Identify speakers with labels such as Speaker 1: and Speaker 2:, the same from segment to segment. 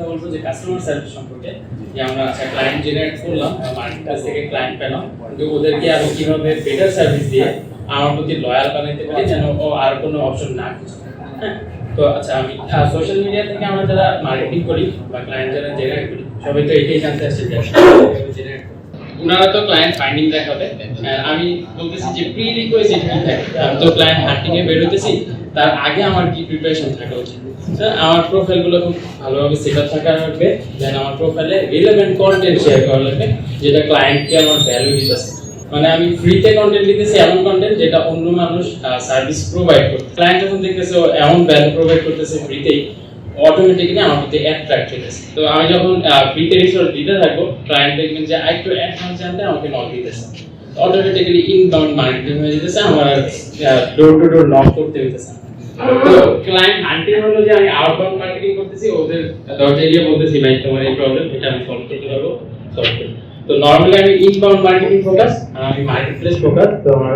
Speaker 1: কথা বলবো যে কাস্টমার সার্ভিস সম্পর্কে, যে আমরা আচ্ছা ক্লায়েন্ট জেনারেট করলাম, মার্কেট কাছ থেকে ক্লায়েন্ট পেলাম, কিন্তু ওদেরকে আরো কিভাবে বেটার সার্ভিস দিয়ে আমার প্রতি লয়াল বানাইতে পারি যেন ও আর কোনো অপশন না খুঁজে। হ্যাঁ, তো আচ্ছা আমি সোশ্যাল মিডিয়া থেকে আমরা যারা মার্কেটিং করি বা ক্লায়েন্ট যারা জেনারেট করি সবাই তো এটাই জানতে আসছে যে জেনারেট উনারা তো ক্লায়েন্ট ফাইন্ডিং দেখাবে, আমি বলতেছি যে প্রি রিকোয়েস্ট কি থাকে, আমি তো ক্লায়েন্ট হান্টিং এ বের হইতেছি, তার আগে আমার কি প্রিপারেশন থাকা উচিত। আমার প্রোফাইলগুলো খুব ভালোভাবে সেটআপ থাকা লাগবে, দেন আমার প্রোফাইলে রিলেভেন্ট কন্টেন্ট শেয়ার করা লাগবে যেটা ক্লায়েন্টকে আমার ভ্যালু দিতেছে। মানে আমি ফ্রিতে কন্টেন্ট দিতেছি, এমন কন্টেন্ট যেটা অন্য মানুষ সার্ভিস প্রোভাইড করতে, ক্লায়েন্ট যখন দেখতেছে এমন ভ্যালু প্রোভাইড করতেছে ফ্রিতেই, অটোমেটিক্যালি আমার প্রতি অ্যাট্রাক্ট হইতেছে। তো আমি যখন ফ্রিতে রিসোর্স দিতে থাকবো, ক্লায়েন্ট দেখবেন যে একটু অ্যাডভান্স জানতে আমাকে নক দিতেছে, অটোমেটিক্যালি ইনবাউন্ড মার্কেটিং হয়ে যেতেছে, আমার ডোর টু ডোর নক করতে হইতেছে। তো ক্লায়েন্ট হান্টিং হলো যে আমি আউটবাউন্ড মার্কেটিং করতেছি, ওদের দরজায় গিয়ে বলতেছি ভাই তোমার এই প্রবলেম, এটা আমি সলভ করতে পারবো, সলভ করি। তো নরমালি আমি ইনবাউন্ড মার্কেটিং ফোকাস, আমি মার্কেট প্লেস ফোকাস। তো আমার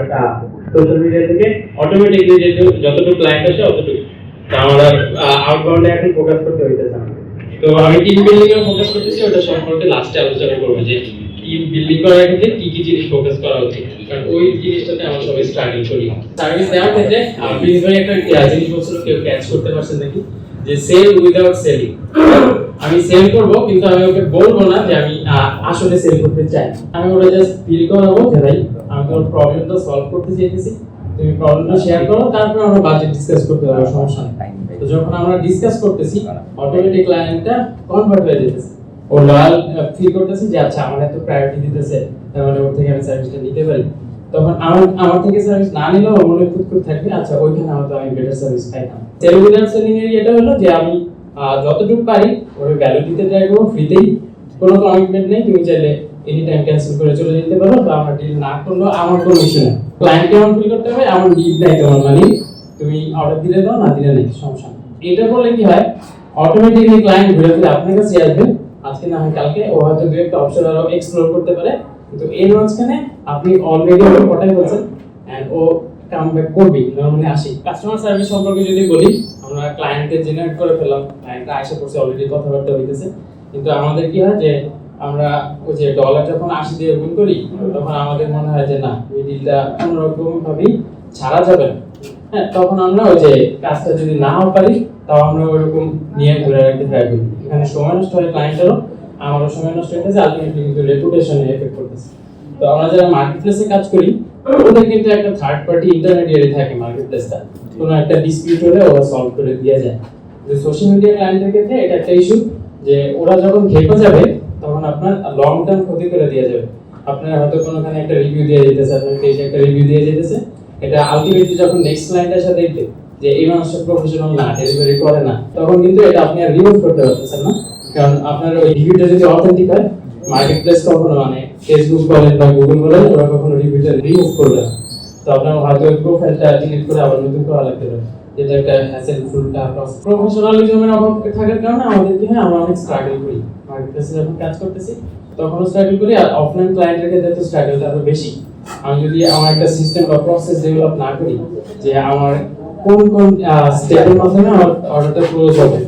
Speaker 1: সোশ্যাল মিডিয়া থেকে অটোমেটিক্যালি যতটুকু ক্লায়েন্ট আসে অতটুকু, তো আমার আউটবাউন্ডে এখন ফোকাস করতে হইতেছে না। তো আমি টিম বিল্ডিং এ ফোকাস করতেছি, ওটা সম্পর্কে লাস্টে আলোচনা করবো যে টিম বিল্ডিং করার ক্ষেত্রে কি কি জিনিস ফোকাস করা উচিত, কারণ ওই জিনিসটাতে আমরা সবাই স্ট্রাগল করি। সার্ভিস দেওয়ার ক্ষেত্রে প্লিজ ভাই একটা জিনিস বলছিল, কেউ ক্যাচ করতে পারছেন নাকি, যে সেল উইদাউট সেলিং। আমি সেল করব কিন্তু আমি ওকে বলবো না যে আমি আসলে সেল করতে চাই, আমি ওটা জাস্ট ফিল করাবো যে ভাই আমি তোমার প্রবলেমটা সলভ করতে চাইতেছি, তুমি প্রবলেমটা শেয়ার করো, তারপর আমরা বাজেট ডিসকাস করতে পারবো, সমস্যা নেই। তো যখন আমরা ডিসকাস করতেছি অটোমেটিক ক্লায়েন্টটা কনভার্ট হয়ে যেতেছে, ও লয়াল ফিল করতেছে যে আচ্ছা আমার এত প্রায়োরিটি দিতেছে, তার মানে ওর থেকে আমি সার্ভিসটা নিতে পারি। তখন আমার থেকে সার্ভিস না নিলেও ওর মনে খুঁতখুঁত থাকবে, আচ্ছা ওইখানে হয়তো আমি বেটার সার্ভিস পাইতাম। সেল উইদাউট সেলিং এর এটা হলো যে আমি যতটুকু পারি ওর ভ্যালু দিতে ট্রাই করবো, ফ্রিতেই, কোনো কমিটমেন্ট নেই, তুমি চাইলে এনি টাইম ক্যান্সেল করে চলে যেতে পারো, বা আমার ডিল না করলেও আমার কোনো ইস্যু নেই। ক্লায়েন্ট কেমন ফিল করতে হবে, আমার নিড নাই তোমার, মানে তুমি অর্ডার দিলে দাও, না দিলে নেই, সমস্যা নেই। এটা করলে কি হয়, অটোমেটিক্যালি ক্লায়েন্ট ঘুরে ফিরে আপনার কাছে আসবে, আজকে না হয় কালকে, ও হয়তো দুই একটা অপশন আরো এক্সপ্লোর করতে পারে, কিন্তু এর মাঝখানে আপনি অলরেডি ওকে পটাই বলছেন এন্ড ও কাম ব্যাক করবে। নরমালি আসি কাস্টমার সার্ভিস সম্পর্কে যদি বলি, আমরা ক্লায়েন্টকে জেনারেট করে ফেললাম, ক্লায়েন্টরা আশা করছে অলরেডি কথাবার্তা হইতেছে, কিন্তু আমাদের কি হয় যে আমরা ওই যে ডলার যখন 80 দিয়ে গুণ করি, তখন আমাদের মনে হয় যে না এই ডিলটা কোনোরকম ভাবেই ছাড়া যাবে না। হ্যাঁ, তখন আমরা ওই যে কাজটা যদি নাও পারি তাও আমরা ওইরকম নিয়ে ঘুরে রাখতে ট্রাই করি। এখানে সময় নষ্ট হয় ক্লায়েন্টেরও, আমারও সময় নষ্ট হইতেছে, আলটিমেটলি কিন্তু রেপুটেশনে এফেক্ট করতেছে। তো আমরা যারা মার্কেট প্লেসে কাজ করি, ওদের কিন্তু একটা থার্ড পার্টি ইন্টারমিডিয়ারি থাকে মার্কেট প্লেসটা, কোনো একটা ডিসপিউট হলে ওরা সলভ করে দিয়ে যায়। কিন্তু সোশ্যাল মিডিয়া ক্লায়েন্টের ক্ষেত্রে এটা একটা ইস্যু যে ওরা যখন ঘেপে যাবে তখন আপনার লং টার্ম ক্ষতি করে দিয়ে যাবে। আপনার হয়তো কোনোখানে একটা রিভিউ দিয়ে যেতেছে, আপনার পেজে একটা রিভিউ দিয়ে যেতেছে, এটা আলটিমেটলি যখন নেক্সট ক্লায়েন্ট এসে দেখবে যে এই মানুষটা প্রফেশনাল না, ডেলিভারি করে না, তখন কিন্তু এটা আপনি আর রিমুভ করতে পারতেছেন না, কারণ আপনার ওই রিভিউটা যদি অথেন্টিক হয়, মার্কেট প্লেস কখনো মানে ফেসবুক বলেন বা গুগল বলেন, ওরা কখনো রিভিউটা রিমুভ করবে না। তো আপনার হয়তো ওই প্রোফাইলটা ডিলিট করে আবার নতুন করা লাগতে পারে, যেটা একটা হ্যাসেলফুল প্রসেস। প্রফেশনালিজমের অভাব থাকার কারণে আমাদের কি হয়, আমরা অনেক স্ট্রাগল করি মার্কেট প্লেসে যখন কাজ করতেছি, তখনও স্ট্রাগল করি। আর অফলাইন ক্লায়েন্টের ক্ষেত্রে তো স্ট্রাগলটা আরো বেশি। আমি যদি আমার একটা সিস্টেম বা প্রসেস ডেভেলপ না করি যে আমার কোন কোন স্টেপের মাধ্যমে আমার অর্ডারটা ক্লোজ হবে,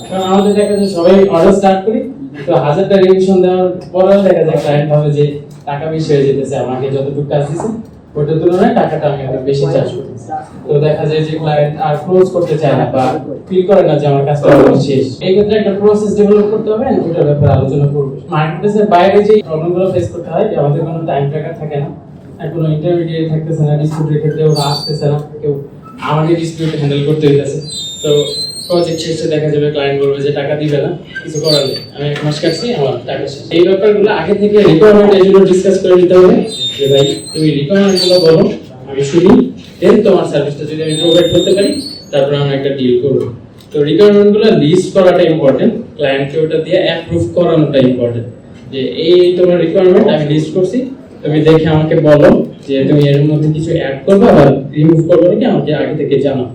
Speaker 1: কারণ আমাদের দেখা যায় সবাই অর্ডার স্টার্ট করি, তো 1000টা রিভিশন দেওয়ার পরেও দেখা যায় ক্লায়েন্ট ভাবে যে টাকা বেশি হয়ে যেতেছে, আমাকে যতটুকু কাজ দিছে ওটার তুলনায় টাকাটা আমি অনেক বেশি চার্জ করতেছি। তো দেখা যায় যে ক্লায়েন্ট আর ক্লোজ করতে চায় না বা ফিল করে না যে আমার কাজটা শেষ। এই ক্ষেত্রে একটা প্রসেস ডেভেলপ করতে হবে, ওটার ব্যাপারে আলোচনা করব। মার্কেটপ্লেসের বাইরে যে প্রবলেমগুলো ফেস করতে হয়, যে আমাদের কোনো টাইম ট্র্যাকার থাকে না, আর কোনো ইন্টারমিডিয়েট থাকতেছে না, ডিসপিউটের ক্ষেত্রে ওরা আসতেছে না, কেউ আমাকে ডিসপিউট হ্যান্ডেল করতে হইতেছে। তো প্রজেক্ট শেষে দেখা যাবে ক্লায়েন্ট বলবে যে টাকা দিবে না, কিছু করার নেই, আমি 1 মাস কাটছি, আমার টাকা শেষ। এই ব্যাপারগুলো আগে থেকে রিকোয়ারমেন্ট এজন্য ডিসকাস করে নিতে হবে যে ভাই তুমি রিকোয়ারমেন্টগুলো বলো, আমি শুনি, দেন তোমার সার্ভিসটা যদি আমি প্রোভাইড করতে পারি তারপর আমরা একটা ডিল করব। তো রিকোয়ারমেন্টগুলো লিস্ট করাটা ইম্পর্টেন্ট, ক্লায়েন্টকে ওটা দিয়ে অ্যাপ্রুভ করানোটা ইম্পর্টেন্ট, যে এই তোমার রিকোয়ারমেন্ট আমি লিস্ট করছি, তুমি দেখে আমাকে বলো যে তুমি এর মধ্যে কিছু অ্যাড করবে বা রিমুভ করবে নাকি, আমাকে আগে থেকে জানাও।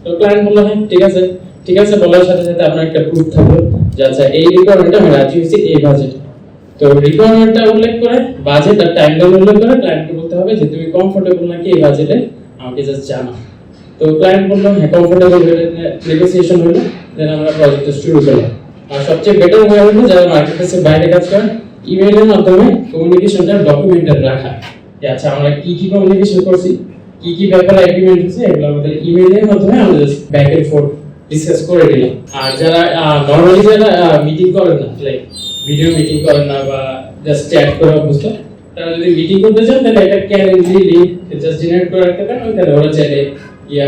Speaker 1: তো ক্লায়েন্ট বললো হ্যাঁ ঠিক আছে, ঠিক আছে বলার সাথে সাথে আপনার একটা প্রুফ থাকবে যে আচ্ছা এই রিকোয়ারমেন্টটা আমি রাজি হয়েছি এই বাজেট। তো রিকোয়ারমেন্টটা উল্লেখ করে বাজেট আর টাইম লাইন উল্লেখ করে ক্লায়েন্টকে বলতে হবে যে তুমি কমফোর্টেবল নাকি এই বাজেটে, আমাকে জাস্ট জানাও। তো ক্লায়েন্ট বললো হ্যাঁ কমফোর্টেবল, নেগোসিয়েশন হলো, দেন আমরা প্রজেক্টটা শুরু করলাম। আর সবচেয়ে বেটার ওয়ে হলো যারা মার্কেটপ্লেসের বাইরে কাজ করেন ইমেইলের মাধ্যমে কমিউনিকেশনটা ডকুমেন্টেড রাখা, যে আচ্ছা আমরা কি কি কমিউনিকেশন করছি, কি কি ব্যাপারে এগ্রিমেন্ট হচ্ছে, এগুলো আমাদের ইমেইলের মাধ্যমে আমরা just back end fourth discuss করে দিলাম। আর যারা নরমালি যারা মিটিং করেন না, লাইক ভিডিও মিটিং করেন না বা জাস্ট চ্যাট করে অভ্যস্ত, তারা যদি মিটিং করতে চান তাহলে একটা ক্যালেন্ডারি লিংক জাস্ট জেনারেট করে রাখতে পারেন, তাহলে ওরা চাইলে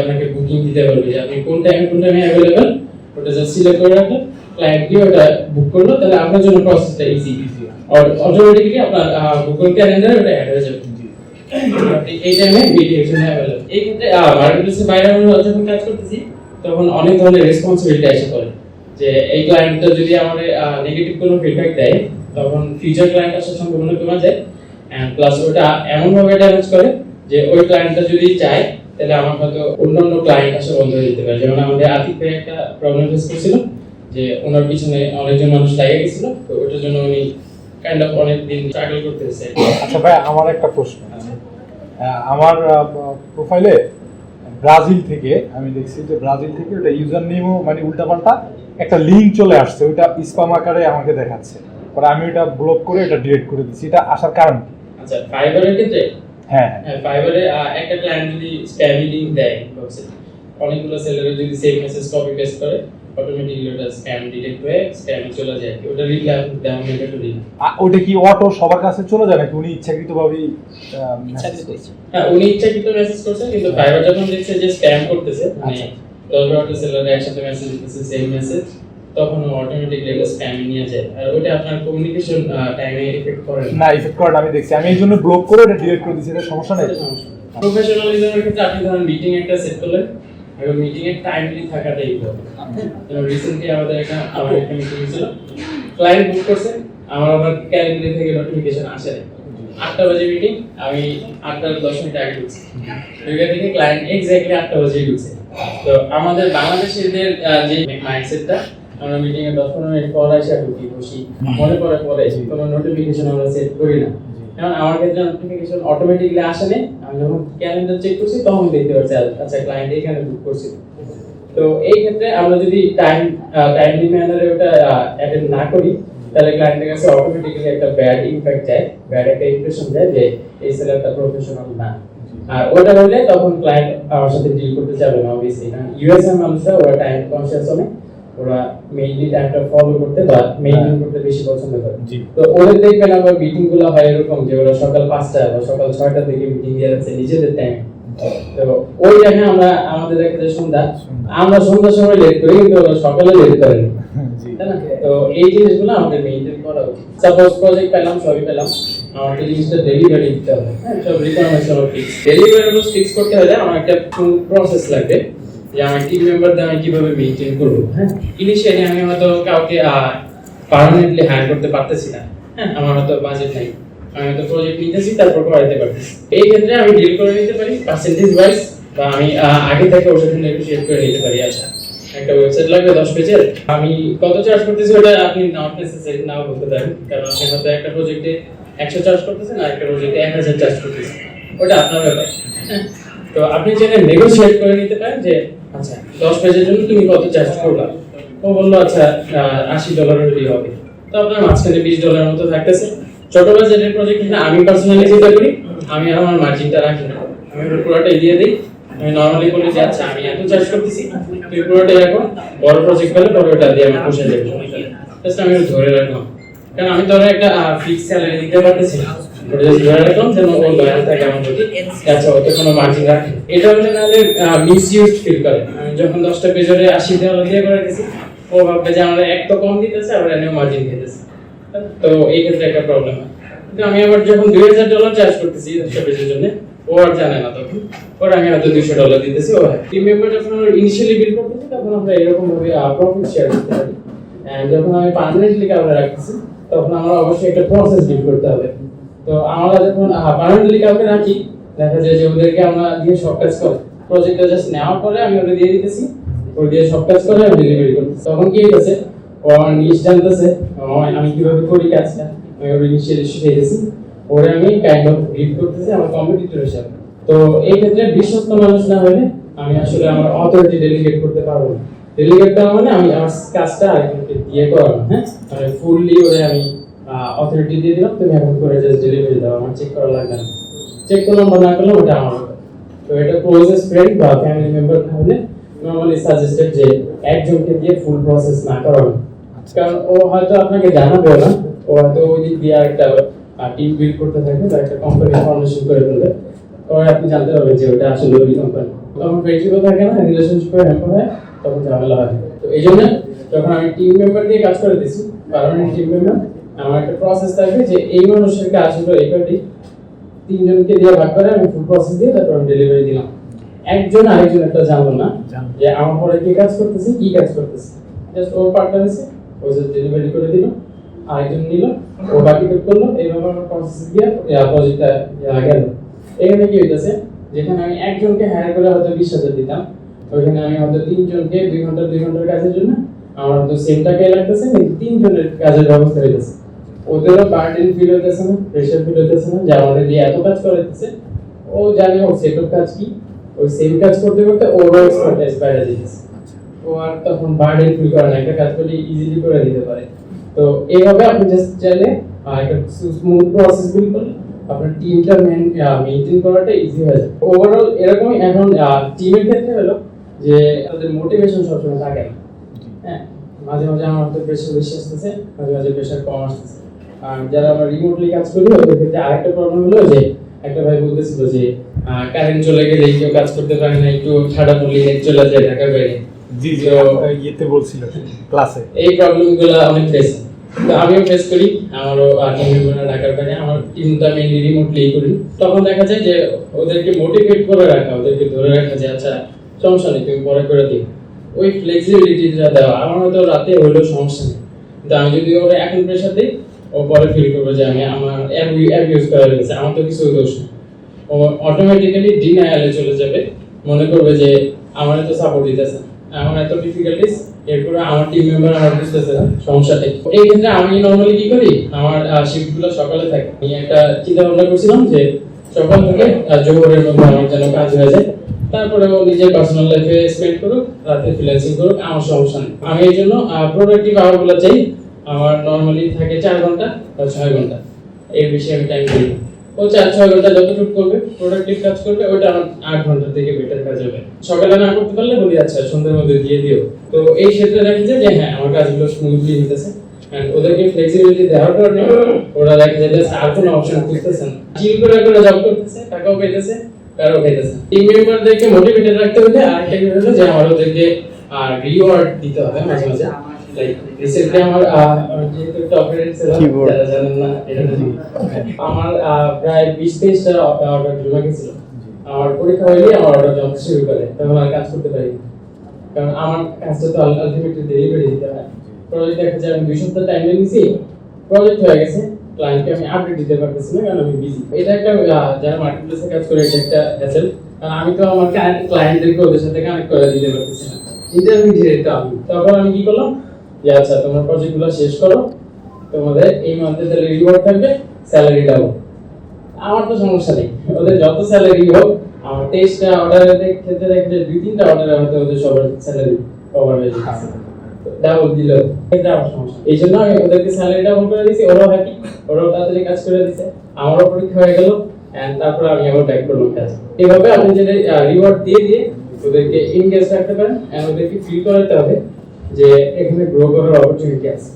Speaker 1: আপনাকে বুকিং দিতে পারবে যে আপনি কোন টাইমে অ্যাভেলেবল, ওটা জাস্ট সিলেক্ট করে রাখলে ক্লায়েন্ট কি ওটা বুক করলো, তাহলে আপনার জন্য প্রসেসটা ইজি আর অটোমেটিক্যালি আপনার গুগল ক্যালেন্ডারে ওটা অ্যাড হয়ে যাবে। এই টাইমে মিটিং এর জন্য অ্যাভেলেবল। এই ক্ষেত্রে মার্কেটপ্লেসের বাইরে আমরা যখন কাজ করতেছি তখন অনেক ধরনের রেসপন্সিবিলিটি এসে পড়ে, যে এই ক্লায়েন্টটা যদি আমাদের নেগেটিভ কোনো ফিডব্যাক দেয় তখন ফিউচার ক্লায়েন্ট আসার সম্ভাবনা কমে যায়, এন্ড প্লাস ওটা এমন ভাবে ড্যামেজ করে যে ওই ক্লায়েন্টটা যদি চায় তাহলে আমার হয়তো অন্যান্য ক্লায়েন্ট আসা বন্ধ হয়ে যেতে পারে। যেমন আমাদের আতিক ভাই একটা প্রবলেম ফেস করছিল যে ওনার পিছনে অনেকজন মানুষ লাগিয়ে গেছিল, তো ওটার জন্য উনি কাইন্ড অফ অনেক দিন স্ট্রাগল করতে হয়েছে।
Speaker 2: আচ্ছা ভাই, আমার একটা প্রশ্ন আছে। আমার প্রোফাইলে ব্রাজিল থেকে আমি দেখছি যে ব্রাজিল থেকে ওটা ইউজার নেমও মানে উল্টাপাল্টা একটা লিংক চলে আসছে, ওইটা স্প্যাম আকারে আমাকে দেখাচ্ছে, পরে আমি ওটা ব্লক করে এটা ডিলিট করে দিচ্ছি। এটা আসার কারণ কি?
Speaker 1: আচ্ছা, ফাইবারের ক্ষেত্রে
Speaker 2: হ্যাঁ
Speaker 1: ফাইবারে একটা ক্লায়েন্ট যদি স্প্যামি লিংক দেয় বক্সে, অনেকগুলো সেলার যদি সেম মেসেজ কপি পেস্ট করে অটোমেটিক্যালি ওটা স্প্যাম ডিটেক্ট হয়ে স্প্যামে চলে যায়। ওটা রিপ্লাই দেওয়া ম্যান্ডেটরি।
Speaker 2: ওটা কি অটো সবার কাছে চলে যায় নাকি উনি ইচ্ছাকৃতভাবে
Speaker 1: হ্যাঁ, উনি ইচ্ছাকৃত মেসেজ করছে, কিন্তু ফাইবার যখন দেখছে যে স্প্যাম করতেছে, মানে 10-12টা সেলার একসাথে মেসেজ দিতেছে সেম মেসেজ, তখন অটোমেটিক্যালি এটা স্প্যামে নিয়ে যায়। আর ওটা আপনার কমিউনিকেশন টাইমে এফেক্ট করে
Speaker 2: না? এফেক্ট করে না, আমি দেখছি। আমি এই জন্য ব্লক করে এটা ডিলিট করে দিচ্ছি। এটা সমস্যা নেই।
Speaker 1: প্রফেশনালিজমের ক্ষেত্রে আপনি ধরেন মিটিং একটা সেট করলেন, আর মিটিং এর টাইমলি থাকাটাই ইম্পর্টেন্ট। যেমন রিসেন্টলি আমাদের একটা মিটিং ছিল, ক্লায়েন্ট বুক করছে, আমার আবার ক্যালেন্ডার থেকে নোটিফিকেশন আসে না। 8টা বাজে মিটিং, আমি 8টার 10 মিনিট আগে ঢুকছি, ওইখান থেকে ক্লায়েন্ট এক্স্যাক্টলি 8টা বাজে ঢুকছে। তো আমাদের বাংলাদেশিদের যে মাইন্ডসেটটা, আমরা মিটিং এর 10-15 মিনিট পর এসে ঢুকি, বসি, মনে পড়ে কোনো নোটিফিকেশন আমরা সেট করি না। কারণ আমার ক্ষেত্রে নোটিফিকেশন অটোমেটিক্যালি আসে না, আমি যখন ক্যালেন্ডার চেক করছি তখন দেখতে পাচ্ছি আচ্ছা ক্লায়েন্ট এখানে বুক করছে। তো এই ক্ষেত্রে আমরা যদি টাইমলি ম্যানারে ওটা অ্যাটেন্ড না করি, তাহলে ক্লায়েন্টের কাছে অটোমেটিক্যালি একটা ব্যাড ইমপ্যাক্ট যায়, ব্যাড একটা ইমপ্রেশন যায় যে এই সেলারটা প্রফেশনাল না। আর ওটা হলে তখন ক্লায়েন্ট আমার সাথে ডিল করতে চাবে না অবভিয়াসলি। কারণ ইউএস এর মানুষরা ওরা টাইম কনসিয়াস অনেক, ওরা মেইনলি টাইমটা ফলো করতে বা মেইনটেইন করতে বেশি পছন্দ করে। তো ওদের দেখবেন আবার মিটিং গুলো হয় এরকম যে ওরা সকাল 5টা বা সকাল 6টার দিকে মিটিং দিয়ে যাচ্ছে নিজেদের টাইম। তো ওই টাইমে আমাদের দেখা যায় আমরা সন্ধ্যার সময় লেট করি, কিন্তু ওরা সকালে লেট করে না, তাই না? তো এই জিনিসগুলো আমাদের মেইনটেইন করা উচিত। সাপোজ প্রজেক্ট পেলাম, সবই পেলাম, আমার তো জিনিসটা ডেলিভারি দিতে হবে, হ্যাঁ, সব রিকোয়ারমেন্টস সব ফিক্স। ডেলিভারেবলস ফিক্স করতে হলে আমার একটা প্রসেস লাগবে যে আমার টিম মেম্বারদের আমি কিভাবে মেইনটেইন করব। হ্যাঁ, ইনিশিয়ালি আমি হয়তো কাউকে পার্মানেন্টলি হায়ার করতে পারতেছি না, হ্যাঁ, আমার হয়তো বাজেট নাই, আমি হয়তো প্রজেক্ট নিতেছি তারপর করাইতে পারতেছি। এই ক্ষেত্রে আমি ডিল করে নিতে পারি পার্সেন্টেজ ওয়াইজ, বা আমি আগে থেকে ওর সাথে নেগোশিয়েট করে নিতে পারি। আচ্ছা, একটা ওয়েবসাইট লাগবে 10 পেজের, আমি কত চার্জ করতেছি ওটা আপনি নট নেসেসারি নাও বলতে পারেন, কারণ আপনি হয়তো একটা প্রজেক্টে 100 চার্জ করতেছেন আর একটা প্রজেক্টে 1000 চার্জ করতেছেন, ওটা আপনার ব্যাপার। তো আপনি যেটা নেগোশিয়েট করে নিতে পারেন যে আচ্ছা 10 পেজের জন্য তুমি কত চার্জ করবা। ও বললো আচ্ছা $80 হলেই হবে। তো আপনার মাঝখানে $20 মতো থাকতেছে। ছোট বাজেটের প্রজেক্ট না, আমি পার্সোনালি যেটা করি, আমি আমার মার্জিনটা রাখি না, আমি পুরোটাই দিয়ে দিই। আমি নরমালি বলি যে আচ্ছা আমি এত চার্জ করতেছি, তুই পুরোটাই রাখো, বড় প্রজেক্ট হলে পরে ওটা দিয়ে আমি পোষায় যাবে, জাস্ট আমি ধরে রাখলাম। কারণ আমি তো একটা ফিক্স স্যালারি দিতে পারতেছি না, ওটা জাস্ট ধরে রাখলাম যেন ও লয়াল থাকে আমার প্রতি। আচ্ছা, ওতে কোনো মার্জিন রাখে, এটা হলে নাহলে মিসইউজ ফিল করে। আমি যখন 10টা পেজরে $80 দিয়ে করে দিয়েছি, ও ভাববে যে আমরা এক তো কম দিতেছে আবার এনেও মার্জিন খেতেছে, তো এই ক্ষেত্রে একটা প্রবলেম হয়। কিন্তু আমি আবার যখন $2000 চার্জ করতেছি 10টা পেজের জন্য, ও আর জানে না, তখন পরে আমি হয়তো $200 দিতেছি। ও টিম মেম্বার যখন ইনিশিয়ালি বিল করতেছি তখন আমরা এরকম ভাবে প্রফিট শেয়ার করতে পারি। এন্ড যখন আমি পার্মানেন্টলি কাউকে রাখতেছি তখন আমার অবশ্যই একটা প্রসেস বিল করতে হবে। তো আমরা যখন পার্মানেন্টলি কাউকে রাখি, দেখা যায় যে ওদেরকে আমরা দিয়ে সব কাজ করে, প্রজেক্টটা জাস্ট নেওয়ার পরে আমি ওটা দিয়ে দিতেছি, ও দিয়ে সব কাজ করে আমি ডেলিভারি করতেছি। তখন কি হইতেছে, ও আমার নিজ জানতেছে আমি কিভাবে করি কাজটা, আমি ওর ইনিশিয়ালি শিখিয়েছি, ওরে আমি কাইন্ড অফ রিড করতেছি আমার কম্পিটিটর হিসাবে। তো এই ক্ষেত্রে বিশ্বস্ত মানুষ না হলে আমি আসলে আমার অথরিটি ডেলিগেট করতে পারবো না। ডেলিগেট করা মানে আমি আমার কাজটা আরেকজনকে ইয়ে করানো, হ্যাঁ মানে ফুললি ওরে আমি অথরিটি দিয়ে দিলাম, তুমি এখন করে জাস্ট ডেলিভারি দাও, আমার চেক করা লাগবে না। চেক করলাম বা না করলাম ওটা আমার ব্যাপার। তো এটা ক্লোজেস্ট ফ্রেন্ড বা ফ্যামিলি মেম্বার হলে নরমালি সাজেস্টেড যে একজনকে দিয়ে ফুল প্রসেস না করানো, কারণ ও হয়তো আপনাকে জানাবেও না, ও হয়তো ওই দিক দিয়ে একটা টিম বিল্ড করতে থাকবে বা একটা কোম্পানি ফাউন্ডেশন করে ফেলবে, তখন আপনি জানতে পারবেন যে ওটা আসলে ওই কোম্পানি। তখন ফ্রেন্ডশিপও থাকে না, রিলেশনশিপও হ্যাম্পার হয়, তখন ঝামেলা হয়। তো এই জন্য যখন আমি টিম মেম্বার দিয়ে কাজ করে দিচ্ছি, কারণ টিম মেম্বার আমার একটা প্রসেস থাকবে যে এই মানুষের কাজ হলো এই কয়টি, তিনজনকে দিয়ে ভাগ করে আমি ফুল প্রসেস দিয়ে তারপর আমি ডেলিভারি দিলাম। একজন আরেকজন একটা জানলো না যে আমার পরে কি কাজ করতেছে, কি কাজ করতেছে, জাস্ট ওর পার্টটা হয়েছে, ও জাস্ট ডেলিভারি করে দিল, আরেকজন নিল, ও বাকিটা করলো, এইভাবে আমার প্রসেস দিয়ে প্রজেক্টটা গেল। এখানে কি হইতেছে, যেখানে আমি একজনকে হায়ার করে হয়তো 20,000 দিতাম, ওইখানে আমি হয়তো 3জনকে 2 ঘন্টার কাজের জন্য আমার হয়তো সেম টাকাই লাগতেছে, কিন্তু 3জনের কাজের ব্যবস্থা হইতেছে। ওদেরও বার্ডেন ফিল হইতেছে না, প্রেশার ফিল হইতেছে না, যে আমাদের দিয়ে এত কাজ করাইতেছে। ও জানে ওর সেট অফ কাজ কি, ওই সেম কাজ করতে করতে ওরও এক্সপার্টাইজ বাইরে যেতেছে। ও আর তখন বার্ডেন ফিল করে না, একটা কাজ করলে ইজিলি করে দিতে পারে। তো এইভাবে আপনি জাস্ট চাইলে একটা স্মুথ প্রসেস বিল্ড করলে আপনার টিমটা মেইনটেইন করাটা ইজি হয়ে যায়। ওভারঅল এরকমই। এখন টিমের ক্ষেত্রে হলো যে তাদের মোটিভেশন সবসময় থাকে না, হ্যাঁ মাঝে মাঝে আমার হয়তো প্রেশার বেশি আসতেছে, মাঝে মাঝে প্রেশার কম আসতেছে। আর যারা আমরা রিমোটলি কাজ করি ওদের ক্ষেত্রে আরেকটা প্রবলেম হলো যে একটা ভাই বলতেছিল যে কারেন্ট চলে গেলে কেউ কাজ করতে পারে না, একটু ঠাডা পড়লে নেট চলে যায় ঢাকার বাইরে।
Speaker 2: জি জি, ইয়েতে বলছিল ক্লাসে
Speaker 1: এই প্রবলেমগুলো অনেক ফেস, তো আমিও ফেস করি, আমারও টিম মেম্বাররা ঢাকার বাইরে, আমার টিমটা মেইনলি রিমোটলি করি। তখন দেখা যায় যে ওদেরকে মোটিভেট করে রাখা, ওদেরকে ধরে রাখা যে আচ্ছা সমস্যা নেই, তুমি পরে করে দিও, ওই ফ্লেক্সিবিলিটিটা দেওয়া। আমার হয়তো রাতে হইলেও সমস্যা নেই, কিন্তু আমি যদি ওরা এখন প্রেশার দিই, ও পরে ফিল করবে যে আমি আমার অ্যাপ ইউজ করা হয়েছে, আমার তো কিছু দোষ নেই। ও অটোমেটিক্যালি ডিনায়ালে চলে যাবে, মনে করবে যে আমার তো সাপোর্ট দিতেছে না, আমার এত ডিফিকাল্টিস, এরপরে আমার টিম মেম্বার আমার বুঝতেছে না সমস্যাটা। এই ক্ষেত্রে আমি নরমালি কি করি, আমার শিফটগুলো সকালে থাকে। আমি একটা চিন্তা ভাবনা করছিলাম যে সকাল থেকে জোহরের মধ্যে আমার যেন কাজ হয়ে যায়, তারপরে ও নিজের পার্সোনাল লাইফে স্পেন্ড করুক, রাতে ফ্রিল্যান্সিং করুক, আমার সমস্যা নেই। আমি এই জন্য প্রোডাক্টিভ আওয়ারগুলো চাই। আমার নরমালি থাকে 4 ঘন্টা বা 6 ঘন্টা, এর বেশি আমি টাইম দিই না। ও 4-6 ঘন্টা যতটুকু করবে, প্রোডাক্টিভ কাজ করবে, ওটা আমার 8 ঘন্টা থেকে বেটার কাজ হবে। সকালে না করতে পারলে বলি আচ্ছা সন্ধ্যার মধ্যে দিয়ে দিও। তো এই ক্ষেত্রে দেখা যায় যে হ্যাঁ আমার কাজগুলো স্মুথলি হতেছে, এন্ড ওদেরকে ফ্লেক্সিবিলিটি দেওয়ার কারণে ওরা দেখা যায় যে আর কোনো অপশন খুঁজতেছে না, চিল করে করে জব করতেছে, টাকাও পেতেছে, কারও পেতেছে। টিম মেম্বারদেরকে মোটিভেটেড রাখতে হলে আরেকটা কি হলো যে আমার ওদেরকে রিওয়ার্ড দিতে হবে মাঝে মাঝে। লাইক রিসেন্টলি আমার যেহেতু একটা অপারেটর ছিল, যারা জানেন না এটা আমার প্রায় 20-23টা অর্ডার জমা গেছিল। আমার পরীক্ষা হইলে আমার অর্ডার জমা শুরু করে, তখন আমি কাজ করতে পারি, কারণ আমার কাজটা তো আলটিমেটলি ডেলিভারি দিতে হয়। প্রজেক্ট দেখা যায় আমি 2 সপ্তাহ টাইম নিয়েছি, প্রজেক্ট হয়ে গেছে, ক্লায়েন্টকে আমি আপডেট দিতে পারতেছি না কারণ আমি বিজি। এটা একটা যারা মার্কেটপ্লেসে কাজ করে এটা একটা হ্যাসেল, কারণ আমি তো আমার ক্লায়েন্টদেরকে ওদের সাথে কানেক্ট করে দিতে পারতেছি না, ইন্টারমিডিয়েট তো আমি। তখন আমি কি করলাম যে আচ্ছা তোমার প্রজেক্টগুলো শেষ করো, তোমাদের এই মান্থে তাহলে রিওয়ার্ড থাকবে, স্যালারি ডাবল। আমার তো সমস্যা নেই, ওদের যত স্যালারি হোক, আমার 23টা অর্ডারের ক্ষেত্রে দেখে যে 2-3টা অর্ডারে হয়তো ওদের সবার স্যালারি কভার হয়ে যাচ্ছে, ডাবল দিল, এটা আমার সমস্যা। এই জন্য আমি ওদেরকে স্যালারি ডাবল করে দিয়েছি, ওরাও হ্যাপি, ওরাও তাড়াতাড়ি কাজ করে দিচ্ছে, আমারও পরীক্ষা হয়ে গেল, এন্ড তারপর আমি আবার ব্যাক করলাম কাজ। এইভাবে আপনি যেটা রিওয়ার্ড দিয়ে দিয়ে ওদেরকে এনগেজ রাখতে পারেন, এন্ড ওদেরকে ফিল করাতে হবে যে এখানে গ্রো করার অপরচুনিটি আছে।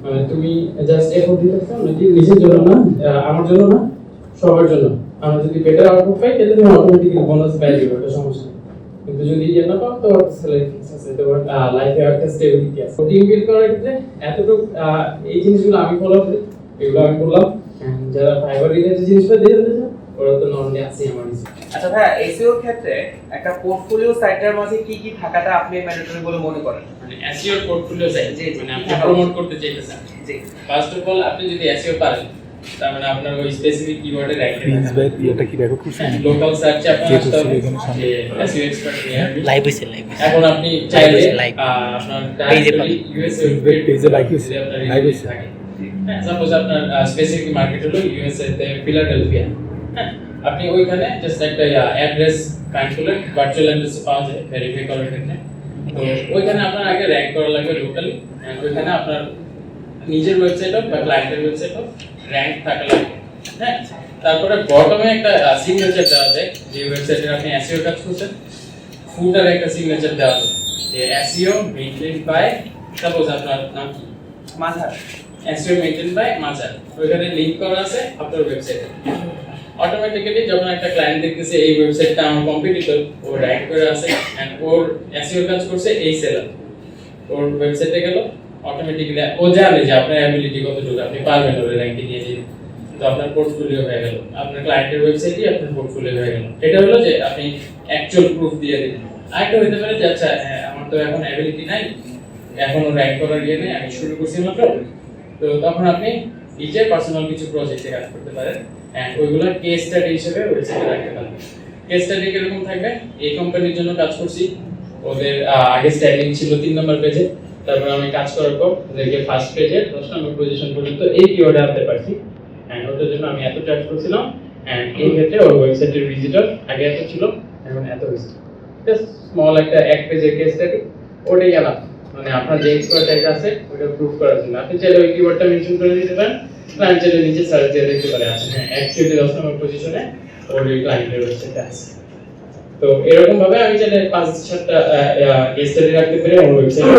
Speaker 1: মানে তুমি জাস্ট এফোর্ট দিতে চাও নাকি নিজের জন্য না, আমার জন্য না, সবার জন্য। আমরা যদি বেটার আউটপুট পাই তাহলে তুমি অটোমেটিক্যালি বোনাস পাই দিবে, এটা সমস্যা নেই। কিন্তু যদি ইয়ে না পাও, তোমার স্যালারি ফিক্স আছে, তোমার লাইফে একটা স্টেবিলিটি আছে। টিম বিল্ড করার ক্ষেত্রে এতটুকু এই জিনিসগুলো আমি ফলো করি, এগুলো আমি করলাম। যারা ফাইবার রিলেটেড জিনিসটা দিয়ে দিতে চাও, ওরা তো নর্মালি আছে আমার কাছে।
Speaker 3: আচ্ছা ভাইয়া, এসইও ক্ষেত্রে একটা পোর্টফোলিও সাইটের মাঝে কি কি থাকাটা আপনি ম্যান্ডেটরি বলে মনে করেন?
Speaker 1: মানে এসইও পোর্টফোলিও সাইট,
Speaker 3: জি,
Speaker 1: মানে আপনি প্রমোট করতে চাইতেছেন।
Speaker 3: জি,
Speaker 1: ফার্স্ট অফ অল আপনি যদি এসইও পারেন, তার মানে আপনার ওই স্পেসিফিক কিওয়ার্ডে রাইট
Speaker 2: প্লিজ ভাই এটা কি রেকর্ড করছেন?
Speaker 1: লোকাল সার্চে আপনি
Speaker 2: জি,
Speaker 1: আসতে হবে
Speaker 2: এখানে সামনে।
Speaker 1: যে এসইও এক্সপার্ট নিয়ে
Speaker 4: লাইভ হইছে লাইভ
Speaker 1: এখন আপনি চাইলে
Speaker 4: live।
Speaker 1: আপনার
Speaker 4: Page এ
Speaker 1: ডাইরেক্টলি
Speaker 4: পাবেন।
Speaker 1: ইউএসএ
Speaker 2: Page এ live হইছে। Live হইছে।
Speaker 1: থাকে। হ্যাঁ, সাপোজ আপনার স্পেসিফিক মার্কেট হলো ইউএসএ তে ফিলাডেলফিয়া। হ্যাঁ, আপনি ওইখানে জাস্ট একটা অ্যাড্রেস কানেক্ট করলে ভার্চুয়াল অ্যাড্রেস পাওয়া যায় ভেরিফাই করার ক্ষেত্রে। তো ওইখানে আপনার আগে র্যাঙ্ক করা লাগবে লোকালি, এন্ড ওইখানে আপনার নিজের ওয়েবসাইট হোক বা ক্লায়েন্টের ওয়েবসাইট হোক র্যাঙ্ক থাকা লাগবে। হ্যাঁ, তারপরে বটমে একটা সিগনেচার দেওয়া যায় যে ওয়েবসাইটে আপনি এসইও কাজ করছেন, ফুটারে একটা সিগনেচার দেওয়া যায় যে এসইও মেইনটেইন বাই, সাপোজ আপনার নাম কি,
Speaker 3: মাঝার
Speaker 1: এসইও মেইনটেইন বাই মাজার, ওইখানে লিংক করা আছে আপনার ওয়েবসাইটে। অটোমেটিক্যালি যখন একটা ক্লায়েন্ট দেখতেছে এই ওয়েবসাইটটা আমার কম্পিটিটর, ও র্যাঙ্ক করে আছে এন্ড ওর এসইও কাজ করছে এই সেলার, ওর ওয়েবসাইটে গেল, অটোমেটিক্যালি ও জানে যে আপনার অ্যাবিলিটি কতটুকু, আপনি পারবেন ওর র্যাঙ্কে নিয়ে যেতে, তো আপনার পোর্টফোলিও হয়ে গেল, আপনার ক্লায়েন্টের ওয়েবসাইটই আপনার পোর্টফোলিও হয়ে গেল। এটা হলো যে আপনি অ্যাকচুয়াল প্রুফ দিয়ে দিলেন। আরেকটা হতে পারে যে আচ্ছা আমার তো এখন অ্যাবিলিটি নাই, এখনো র্যাঙ্ক করার ইয়ে নেই, আমি শুরু করছি মাত্র, তো তখন আপনি নিজের পার্সোনাল কিছু প্রজেক্টে কাজ করতে পারেন এন্ড ওইগুলো কেস স্টাডি হিসেবে ওয়েবসাইটে রাখতে পারেন। কেস স্টাডি কিরকম থাকবে, এই কোম্পানির জন্য কাজ করছি, ওদের আগে স্ট্যান্ডিং ছিল 3 নম্বর পেজে, তারপর আমি কাজ করার পর ওদেরকে ফার্স্ট পেজে 10 নম্বর পজিশন পর্যন্ত এই কিওয়ার্ডে আনতে পারছি এন্ড ওটার জন্য আমি এত চার্জ করছিলাম এন্ড এই ক্ষেত্রে ওর ওয়েবসাইটের ভিজিটর আগে এত ছিল এখন এত হয়েছে। জাস্ট স্মল একটা এক পেজের কেস স্টাডি, ওটাই এনাফ, মানে আপনার যে এক্সপার্টাইজ আছে ওটা প্রুভ করার জন্য। আপনি চাইলে ওই কিওয়ার্ডটা মেনশন করে দিতে পারেন, ক্লায়েন্ট চাইলে নিচে সার্চ দিয়ে দেখতে পারে আচ্ছা হ্যাঁ অ্যাকচুয়ালি 10 নম্বর পজিশনে ওর এই ক্লায়েন্টের ওয়েবসাইটে আছে। তো এরকম ভাবে আমি চাইলে 5-7টা কেস স্টাডি রাখতে পারি আমার ওয়েবসাইটে।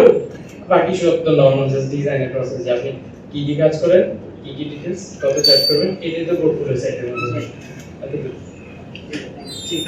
Speaker 1: বাকি সব তো নরমাল জাস্ট ডিজাইনের প্রসেস, যে আপনি কি কি কাজ করেন, কি কি ডিটেইলস, কত চার্জ করবেন, এটাই তো পোর্টফোলিও সাইটের মধ্যে।
Speaker 3: ঠিক